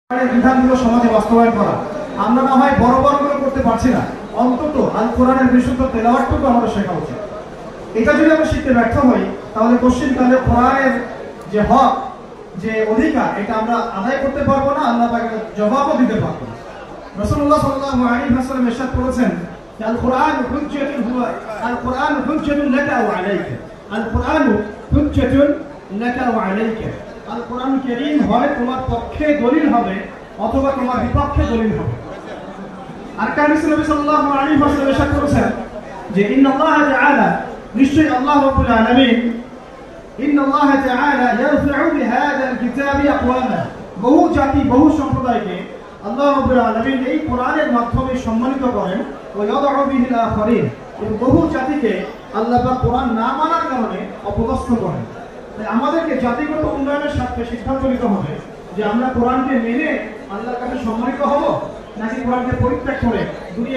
বিধানগুলো সমাজে বাস্তবায়ন করা। আমরা না হয় বড় বড় করে করতে পারছি না, অন্তত আল কোরআনের বিশুদ্ধ তেলাওয়াতটুকু আমাদের শেখা উচিত। এটা যদি আমরা শিখতে ব্যর্থ হই, তাহলে পশ্চিমকালে কোরআনের যে হক, যে অধিকার, এটা আমরা আদায় করতে পারবো না, আল্লাহ পাকের জবাবও দিতে পারবো না। রাসূলুল্লাহ সাল্লাল্লাহু আলাইহি ওয়াসাল্লাম ইরশাদ করেছেন, আল কোরআন হুজ্জাতুন হুয়া আল কোরআন হুজ্জাতুন লাকা ওয়া আলাইকা, আল কোরআন হুজ্জাতুন লাকা ওয়া আলাইকা। আল কোরআন কারীম হয় তোমার পক্ষে দলিল হবে অথবা তোমার বিপক্ষে দলিল হবে। আর কারীম সাল্লাল্লাহু আলাইহি ওয়াসাল্লাম ইরশাদ করেছেন যে ইন্নাল্লাহ তাআলা, নিশ্চয়ই আল্লাহ রাব্বুল আলামিন, ইন্নাল্লাহ তাআলা ইয়ারফা'ু বিহাযাল কিতাবি আকওয়ামা, বহু জাতি বহু সম্প্রদায়কে আল্লাহ রাব্বুল আলামিন এই কোরআনের মাধ্যমে সম্মানিত করেন, ওয়া ইয়াদউ বিহিল আখারিন, এবং বহু জাতিকে আল্লাহ পাক কোরআন না মানার কারণে অপদস্থ করেন। তাই আমাদেরকে জাতিগত উন্নয়নের সাথে সিদ্ধান্ত নিতে হবে যে আমরা কোরআনকে মেনে আল্লাহর কাছে সম্মানিত হব, নাকি কোরআনকে পরিত্যাগ করে দুনিয়া